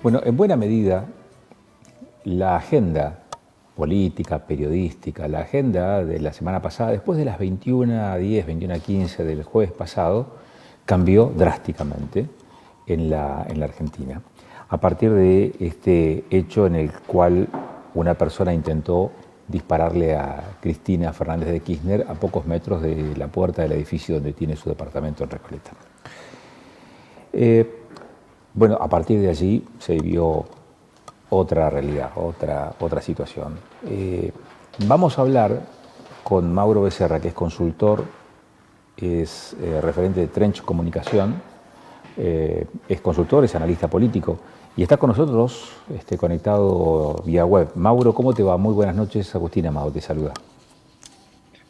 Bueno, en buena medida, la agenda política, periodística, la agenda de la semana pasada, después de las 21:10, 21:15 del jueves pasado, cambió drásticamente en la Argentina. A partir de este hecho en el cual una persona intentó dispararle a Cristina Fernández de Kirchner a pocos metros de la puerta del edificio donde tiene su departamento en Recoleta. Bueno, a partir de allí se vivió otra realidad, otra situación. Vamos a hablar con Mauro Becerra, que es consultor, es referente de Trench Comunicación, es consultor, es analista político y está con nosotros conectado vía web. Mauro, ¿cómo te va? Muy buenas noches. Agustín Amado te saluda.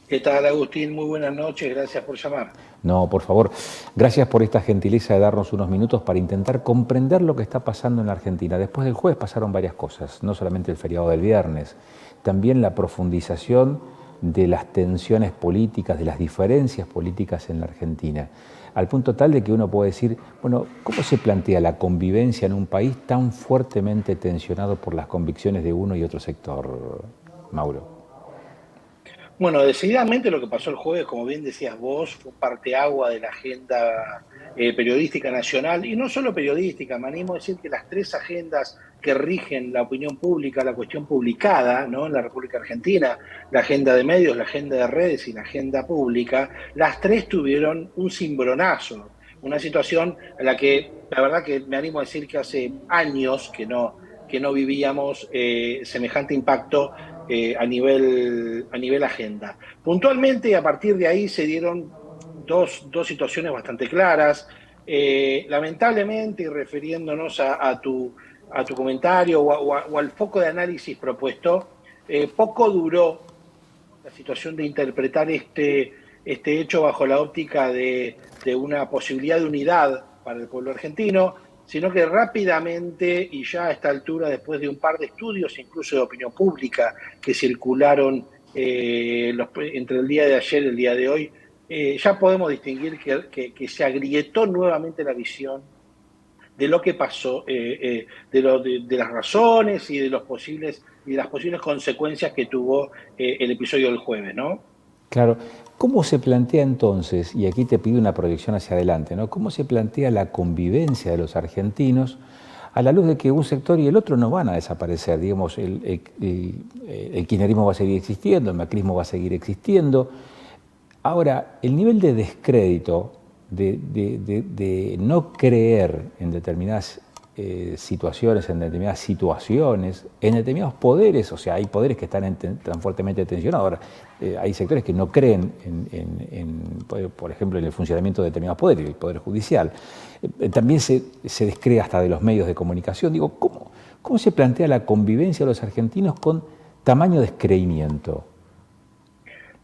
¿Qué tal, Agustín? Muy buenas noches, gracias por llamar. No, por favor, gracias por esta gentileza de darnos unos minutos para intentar comprender lo que está pasando en la Argentina. Después del jueves pasaron varias cosas, no solamente el feriado del viernes, también la profundización de las tensiones políticas, de las diferencias políticas en la Argentina, al punto tal de que uno puede decir, bueno, ¿cómo se plantea la convivencia en un país tan fuertemente tensionado por las convicciones de uno y otro sector, Mauro? Bueno, decididamente lo que pasó el jueves, como bien decías vos, fue un parteagua de la agenda periodística nacional, y no solo periodística, me animo a decir que las tres agendas que rigen la opinión pública, la cuestión publicada, ¿no?, en la República Argentina, la agenda de medios, la agenda de redes y la agenda pública, las tres tuvieron un cimbronazo, una situación en la que la verdad que me animo a decir que hace años que no vivíamos semejante impacto a nivel agenda. Puntualmente, a partir de ahí se dieron dos situaciones bastante claras. Lamentablemente, y refiriéndonos a tu comentario o al foco de análisis propuesto, poco duró la situación de interpretar este hecho bajo la óptica de una posibilidad de unidad para el pueblo argentino, sino que rápidamente, y ya a esta altura, después de un par de estudios, incluso de opinión pública, que circularon entre el día de ayer y el día de hoy, ya podemos distinguir que se agrietó nuevamente la visión de lo que pasó, de las razones y de las posibles consecuencias que tuvo el episodio del jueves, ¿no? Claro, ¿cómo se plantea entonces, y aquí te pido una proyección hacia adelante, ¿no? ¿Cómo se plantea la convivencia de los argentinos a la luz de que un sector y el otro no van a desaparecer? Digamos, el kirchnerismo va a seguir existiendo, el macrismo va a seguir existiendo. Ahora, el nivel de descrédito, de no creer en determinadas situaciones, en determinados poderes, o sea, hay poderes que están tan fuertemente tensionados. Ahora, hay sectores que no creen por ejemplo, en el funcionamiento de determinados poderes, el Poder Judicial. También se descree hasta de los medios de comunicación. Digo, ¿cómo se plantea la convivencia de los argentinos con tamaño descreimiento?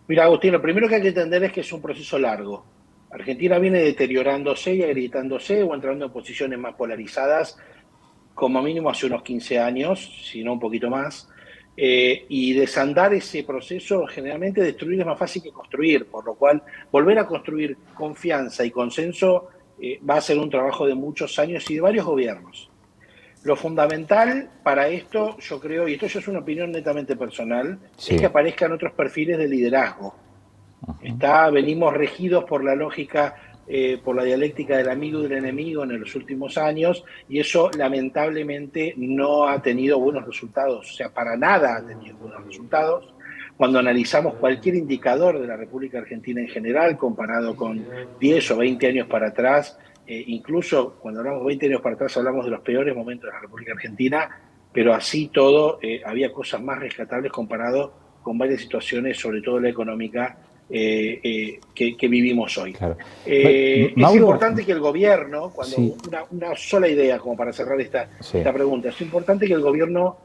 Mira, Agustín, lo primero que hay que entender es que es un proceso largo. Argentina viene deteriorándose y agrietándose o entrando en posiciones más polarizadas, como mínimo hace unos 15 años, si no un poquito más. Y desandar ese proceso, generalmente destruir es más fácil que construir, por lo cual volver a construir confianza y consenso va a ser un trabajo de muchos años y de varios gobiernos. Lo fundamental para esto, yo creo, y esto ya es una opinión netamente personal, es que Sí. aparezcan otros perfiles de liderazgo. Venimos regidos por la lógica, por la dialéctica del amigo y del enemigo en los últimos años, y eso lamentablemente no ha tenido buenos resultados, o sea, para nada ha tenido buenos resultados. Cuando analizamos cualquier indicador de la República Argentina en general, comparado con 10 o 20 años para atrás, incluso cuando hablamos de 20 años para atrás hablamos de los peores momentos de la República Argentina, pero así todo había cosas más rescatables comparado con varias situaciones, sobre todo la económica, que vivimos hoy. Claro. Es Mauro, importante que el gobierno, sí, una sola idea como para cerrar sí. esta pregunta, es importante que el gobierno,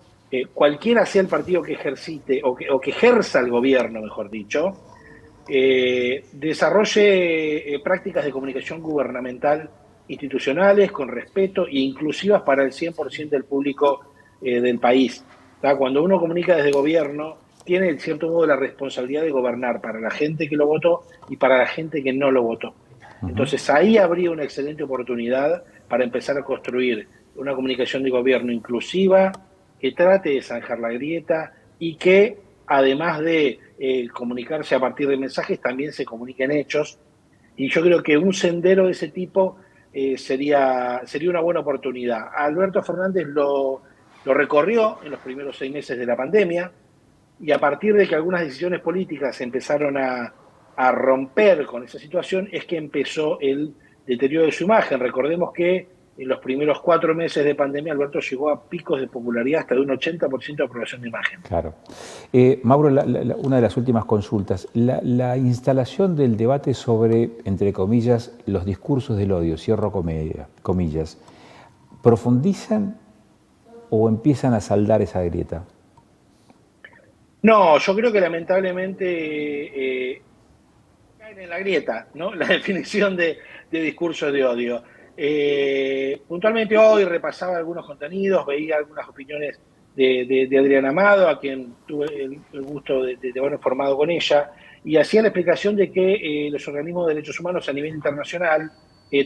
cualquiera sea el partido que ejercite o que ejerza el gobierno, mejor dicho, desarrolle prácticas de comunicación gubernamental institucionales con respeto e inclusivas para el 100% del público del país. ¿Tá? Cuando uno comunica desde gobierno, tiene en cierto modo la responsabilidad de gobernar para la gente que lo votó y para la gente que no lo votó. Entonces ahí habría una excelente oportunidad para empezar a construir una comunicación de gobierno inclusiva, que trate de zanjar la grieta y que, además de comunicarse a partir de mensajes, también se comuniquen hechos. Y yo creo que un sendero de ese tipo sería una buena oportunidad. Alberto Fernández lo recorrió en los primeros 6 meses de la pandemia, y a partir de que algunas decisiones políticas empezaron a romper con esa situación, es que empezó el deterioro de su imagen. Recordemos que en los primeros 4 meses de pandemia, Alberto llegó a picos de popularidad hasta de un 80% de aprobación de imagen. Claro. Mauro, una de las últimas consultas. La instalación del debate sobre, entre comillas, los discursos del odio, cierro comillas, ¿profundizan o empiezan a saldar esa grieta? No, yo creo que lamentablemente caen en la grieta, ¿no? La definición de discurso de odio. Puntualmente hoy repasaba algunos contenidos, veía algunas opiniones de Adriana Amado, a quien tuve el gusto de haber formado con ella, y hacía la explicación de que los organismos de derechos humanos a nivel internacional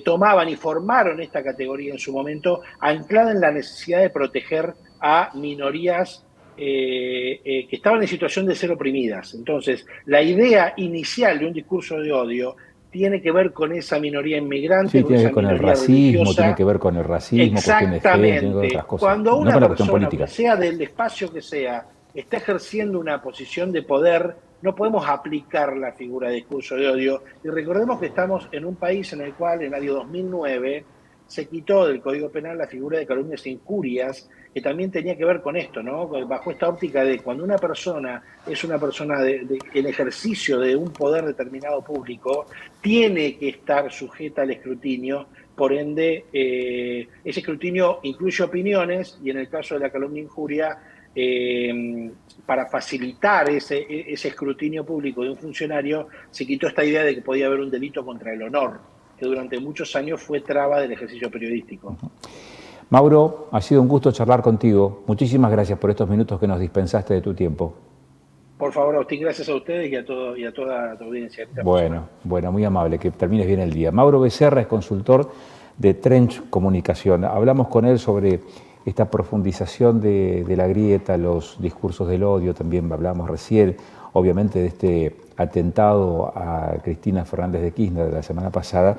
tomaban y formaron esta categoría en su momento, anclada en la necesidad de proteger a minorías que estaban en situación de ser oprimidas. Entonces, la idea inicial de un discurso de odio tiene que ver con esa minoría inmigrante, Sí, con tiene que esa ver con el minoría racismo, tiene religiosa. que ver con el racismo, cuestiones de género, tiene que ver con otras Exactamente. cosas, Cuando no una con la cuestión persona, aunque política. sea del espacio que sea, está ejerciendo una posición de poder, no podemos aplicar la figura de discurso de odio. Y recordemos que estamos en un país en el cual, en el año 2009, se quitó del Código Penal la figura de calumnias e injurias, que también tenía que ver con esto, ¿no? Bajo esta óptica de cuando una persona es una persona en ejercicio de un poder determinado público, tiene que estar sujeta al escrutinio. Por ende, ese escrutinio incluye opiniones, y en el caso de la calumnia e injuria, para facilitar ese escrutinio público de un funcionario, se quitó esta idea de que podía haber un delito contra el honor, que durante muchos años fue traba del ejercicio periodístico. Mauro, ha sido un gusto charlar contigo. Muchísimas gracias por estos minutos que nos dispensaste de tu tiempo. Por favor, Agustín, gracias a ustedes y a toda tu audiencia. Bueno, muy amable, que termines bien el día. Mauro Becerra es consultor de Trench Comunicación. Hablamos con él sobre esta profundización de la grieta, los discursos del odio, también hablamos recién, obviamente, de este atentado a Cristina Fernández de Kirchner de la semana pasada,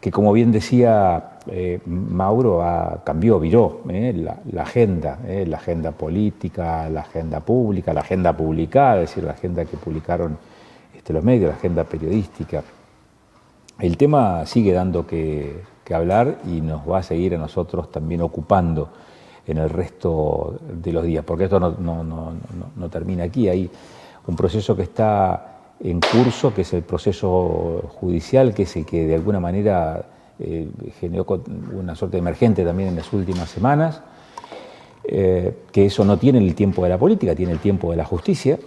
que, como bien decía Mauro, viró la agenda política, la agenda pública, la agenda publicada, es decir, la agenda que publicaron los medios, la agenda periodística. El tema sigue dando que hablar y nos va a seguir a nosotros también ocupando en el resto de los días, porque esto no termina aquí. Hay un proceso que está en curso, que es el proceso judicial, que es el que de alguna manera generó una suerte de emergente también en las últimas semanas, que eso no tiene el tiempo de la política, tiene el tiempo de la justicia,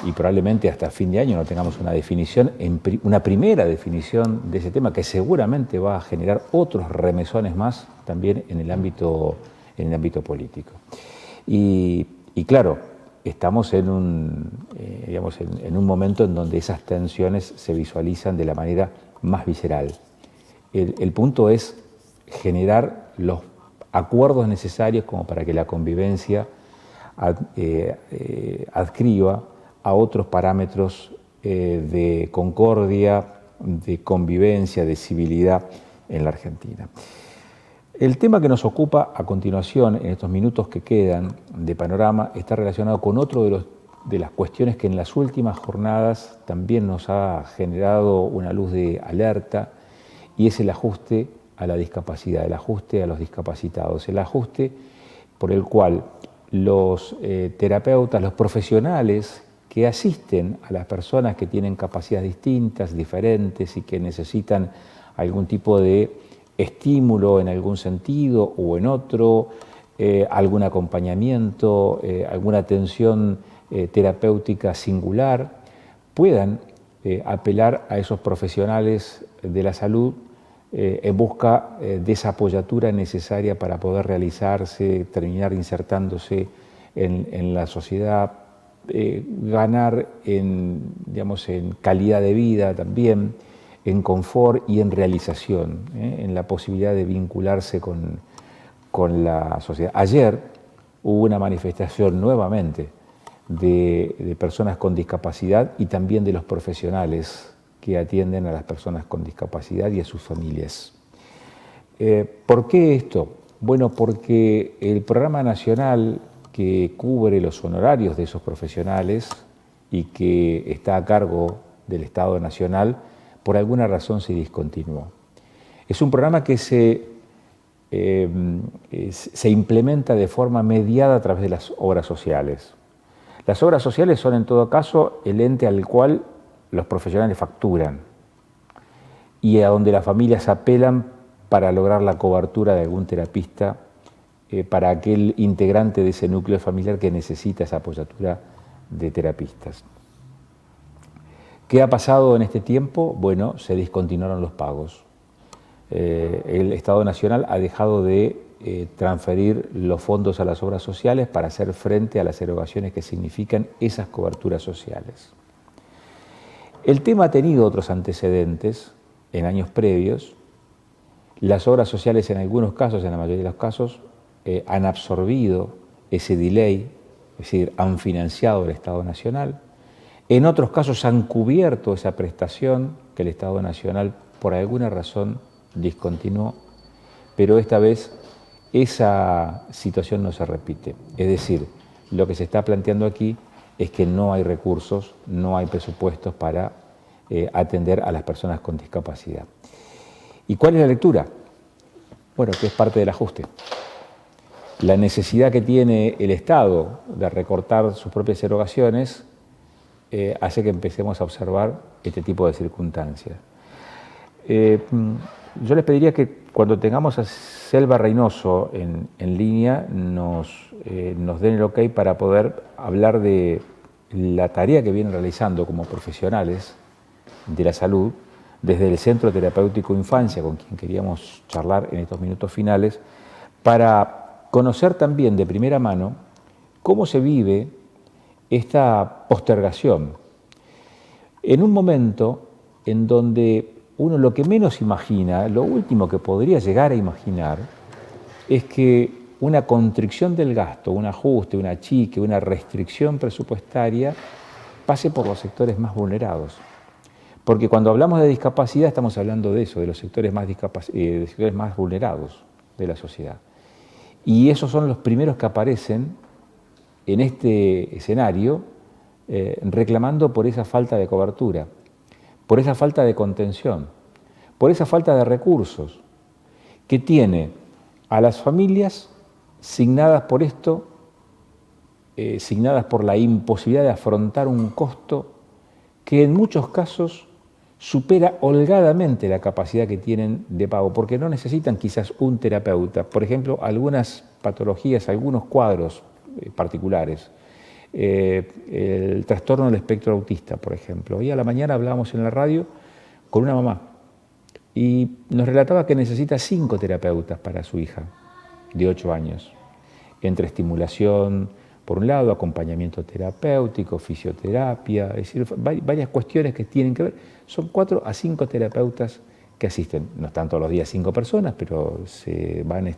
y probablemente hasta fin de año no tengamos una definición, una primera definición de ese tema, que seguramente va a generar otros remesones más también en el ámbito político. Y claro, estamos en un momento en donde esas tensiones se visualizan de la manera más visceral. El punto es generar los acuerdos necesarios como para que la convivencia adscriba a otros parámetros de concordia, de convivencia, de civilidad en la Argentina. El tema que nos ocupa a continuación, en estos minutos que quedan de panorama, está relacionado con otro de las cuestiones que en las últimas jornadas también nos ha generado una luz de alerta, y es el ajuste a la discapacidad, el ajuste a los discapacitados, el ajuste por el cual los terapeutas, los profesionales que asisten a las personas que tienen capacidades distintas, diferentes y que necesitan algún tipo de estímulo en algún sentido o en otro, algún acompañamiento, alguna atención terapéutica singular, puedan apelar a esos profesionales de la salud en busca de esa apoyatura necesaria para poder realizarse, terminar insertándose en la sociedad, ganar en calidad de vida también, en confort y en realización, en la posibilidad de vincularse con con la sociedad. Ayer hubo una manifestación nuevamente de personas con discapacidad y también de los profesionales que atienden a las personas con discapacidad y a sus familias. ¿Por qué esto? Bueno, porque el programa nacional que cubre los honorarios de esos profesionales y que está a cargo del Estado Nacional, por alguna razón se discontinuó. Es un programa que se implementa de forma mediada a través de las obras sociales. Las obras sociales son en todo caso el ente al cual los profesionales facturan y a donde las familias apelan para lograr la cobertura de algún terapista para aquel integrante de ese núcleo familiar que necesita esa apoyatura de terapistas. ¿Qué ha pasado en este tiempo? Bueno, se discontinuaron los pagos. El Estado Nacional ha dejado de transferir los fondos a las obras sociales para hacer frente a las erogaciones que significan esas coberturas sociales. El tema ha tenido otros antecedentes en años previos. Las obras sociales en algunos casos, en la mayoría de los casos, han absorbido ese delay, es decir, han financiado el Estado Nacional. En otros casos han cubierto esa prestación que el Estado Nacional por alguna razón discontinuó, pero esta vez esa situación no se repite. Es decir, lo que se está planteando aquí es que no hay recursos, no hay presupuestos para atender a las personas con discapacidad. ¿Y cuál es la lectura? Bueno, que es parte del ajuste. La necesidad que tiene el Estado de recortar sus propias erogaciones hace que empecemos a observar este tipo de circunstancias. Yo les pediría que cuando tengamos a Selva Reynoso en línea nos den el ok para poder hablar de la tarea que vienen realizando como profesionales de la salud desde el Centro Terapéutico Infancia, con quien queríamos charlar en estos minutos finales, para conocer también de primera mano cómo se vive esta postergación. En un momento en donde uno lo que menos imagina, lo último que podría llegar a imaginar, es que una constricción del gasto, un ajuste, un achique, una restricción presupuestaria pase por los sectores más vulnerados. Porque cuando hablamos de discapacidad estamos hablando de eso, de los sectores más vulnerados de la sociedad. Y esos son los primeros que aparecen en este escenario reclamando por esa falta de cobertura, por esa falta de contención, por esa falta de recursos que tiene a las familias signadas por esto, signadas por la imposibilidad de afrontar un costo que en muchos casos supera holgadamente la capacidad que tienen de pago, porque no necesitan quizás un terapeuta. Por ejemplo, algunas patologías, algunos cuadros particulares, el trastorno del espectro autista, por ejemplo. Hoy a la mañana hablábamos en la radio con una mamá y nos relataba que necesita 5 terapeutas para su hija de 8 años, entre estimulación, por un lado, acompañamiento terapéutico, fisioterapia, es decir, varias cuestiones que tienen que ver. Son 4 a 5 terapeutas que asisten. No están todos los días 5 personas, pero se van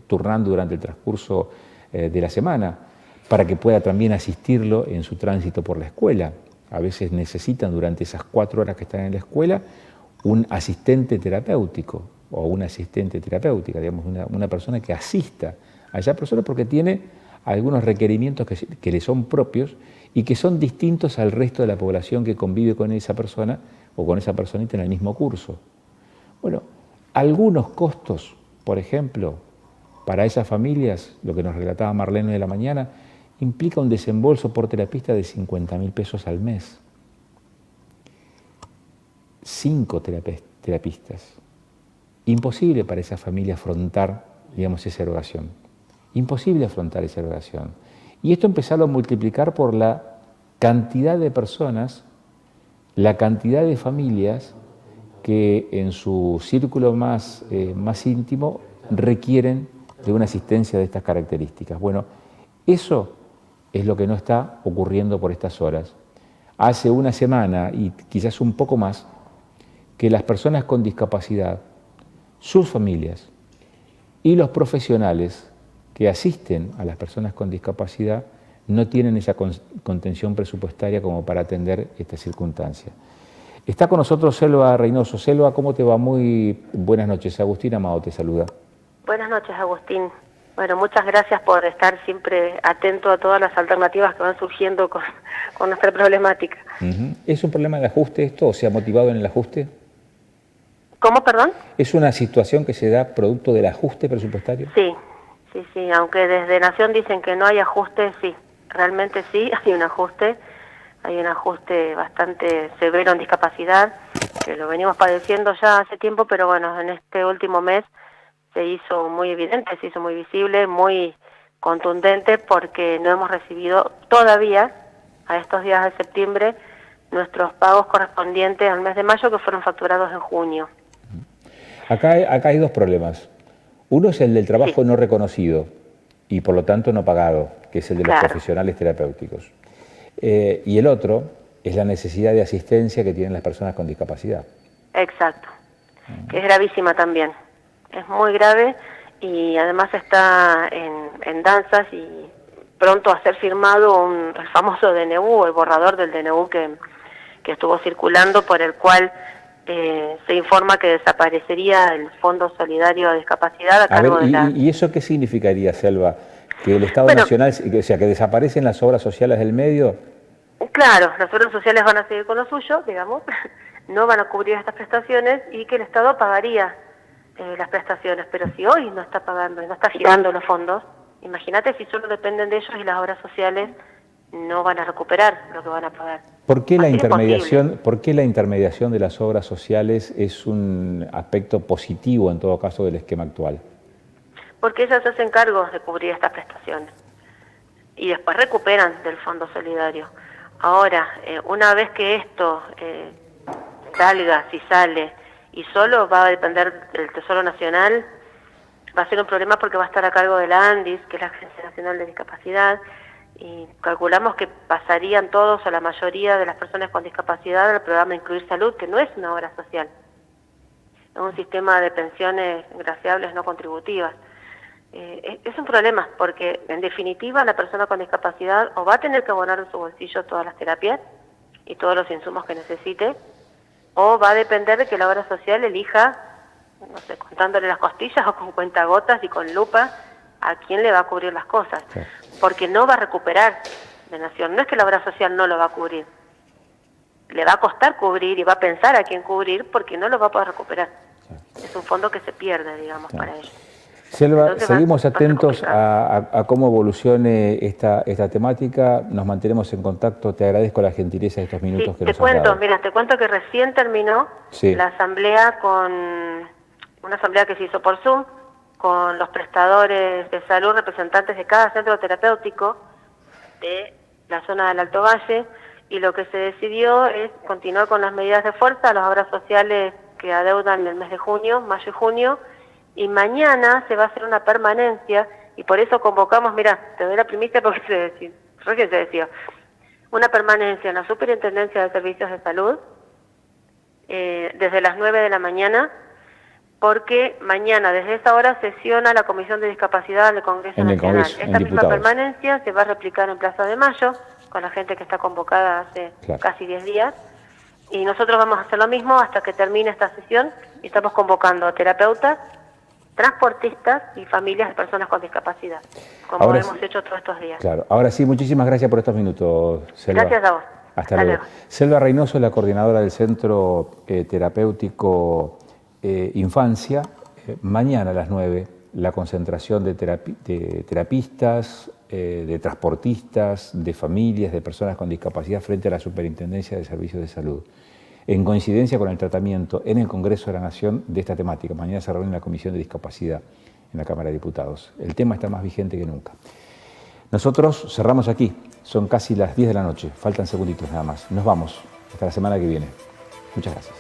turnando durante el transcurso de la semana para que pueda también asistirlo en su tránsito por la escuela. A veces necesitan durante esas 4 horas que están en la escuela un asistente terapéutico o una asistente terapéutica, digamos, una persona que asista a esa persona porque tiene algunos requerimientos que le son propios y que son distintos al resto de la población que convive con esa persona o con esa personita en el mismo curso. Bueno, algunos costos, por ejemplo, para esas familias, lo que nos relataba Marlene de la mañana, implica un desembolso por terapista de 50.000 pesos al mes. 5 terapistas. Imposible para esa familia afrontar, digamos, esa erogación. Imposible afrontar esa erogación. Y esto empezarlo a multiplicar por la cantidad de personas, la cantidad de familias que en su círculo más íntimo requieren de una asistencia de estas características. Bueno, eso es lo que no está ocurriendo por estas horas. Hace una semana y quizás un poco más que las personas con discapacidad, sus familias y los profesionales que asisten a las personas con discapacidad no tienen esa contención presupuestaria como para atender esta circunstancia. Está con nosotros Selva Reynoso. Selva, ¿cómo te va? Muy buenas noches. Agustín Amado te saluda. Buenas noches, Agustín. Bueno, muchas gracias por estar siempre atento a todas las alternativas que van surgiendo con nuestra problemática. ¿Es un problema de ajuste esto o se ha motivado en el ajuste? ¿Cómo, perdón? ¿Es una situación que se da producto del ajuste presupuestario? Sí, aunque desde Nación dicen que no hay ajuste, sí, realmente sí, hay un ajuste bastante severo en discapacidad, que lo venimos padeciendo ya hace tiempo, pero bueno, en este último mes se hizo muy evidente, se hizo muy visible, muy contundente, porque no hemos recibido todavía, a estos días de septiembre, nuestros pagos correspondientes al mes de mayo, que fueron facturados en junio. Acá hay dos problemas. Uno es el del trabajo no reconocido y por lo tanto no pagado, que es el de los profesionales terapéuticos. Y el otro es la necesidad de asistencia que tienen las personas con discapacidad. Exacto, que es gravísima también. Es muy grave y además está en danzas y pronto a ser firmado el famoso DNU, el borrador del DNU que estuvo circulando, por el cual se informa que desaparecería el Fondo Solidario de Discapacidad a cargo de la... ¿Y eso qué significaría, Selva? ¿Que el Estado Nacional, o sea, que desaparecen las obras sociales del medio? Claro, las obras sociales van a seguir con lo suyo, digamos, no van a cubrir estas prestaciones y que el Estado pagaría las prestaciones, pero si hoy no está pagando y no está girando los fondos, imagínate si solo dependen de ellos y las obras sociales no van a recuperar lo que van a pagar. ¿Por qué la intermediación de las obras sociales es un aspecto positivo en todo caso del esquema actual? Porque ellas se hacen cargo de cubrir estas prestaciones y después recuperan del Fondo Solidario. Ahora, una vez que esto salga, si sale, y solo va a depender del Tesoro Nacional, va a ser un problema porque va a estar a cargo de la ANDIS, que es la Agencia Nacional de Discapacidad, y calculamos que pasarían todos o la mayoría de las personas con discapacidad al programa Incluir Salud, que no es una obra social, es un sistema de pensiones graciables no contributivas. Es un problema porque en definitiva la persona con discapacidad o va a tener que abonar en su bolsillo todas las terapias y todos los insumos que necesite, o va a depender de que la obra social elija, no sé, contándole las costillas o con cuentagotas y con lupa, a quién le va a cubrir las cosas. Sí. Porque no va a recuperar de Nación. No es que la obra social no lo va a cubrir. Le va a costar cubrir y va a pensar a quién cubrir porque no lo va a poder recuperar. Sí. Es un fondo que se pierde, digamos, para ellos. Selva, entonces, seguimos atentos a cómo evolucione esta temática, nos mantenemos en contacto, te agradezco la gentileza de estos minutos que nos has dado. Mira, te cuento que recién terminó la asamblea una asamblea que se hizo por Zoom, con los prestadores de salud, representantes de cada centro terapéutico de la zona del Alto Valle, y lo que se decidió es continuar con las medidas de fuerza, las obras sociales que adeudan el mes de junio, mayo y junio, y mañana se va a hacer una permanencia, y por eso convocamos, mira, te doy la primicia porque recién se decía, una permanencia en la Superintendencia de Servicios de Salud, desde las 9 de la mañana, porque mañana desde esa hora sesiona la Comisión de Discapacidad del Congreso Nacional. Esta misma permanencia se va a replicar en Plaza de Mayo, con la gente que está convocada hace casi 10 días, y nosotros vamos a hacer lo mismo hasta que termine esta sesión, y estamos convocando a terapeutas, transportistas y familias de personas con discapacidad, como hemos hecho todos estos días. Claro, ahora sí, muchísimas gracias por estos minutos, Selva. Gracias a vos. Hasta luego. Selva Reynoso, la coordinadora del Centro Terapéutico Infancia. Mañana a las 9, la concentración de terapistas, de transportistas, de familias, de personas con discapacidad frente a la Superintendencia de Servicios de Salud, en coincidencia con el tratamiento en el Congreso de la Nación de esta temática. Mañana se reúne la Comisión de Discapacidad en la Cámara de Diputados. El tema está más vigente que nunca. Nosotros cerramos aquí, son casi las 10 de la noche, faltan segunditos nada más. Nos vamos, hasta la semana que viene. Muchas gracias.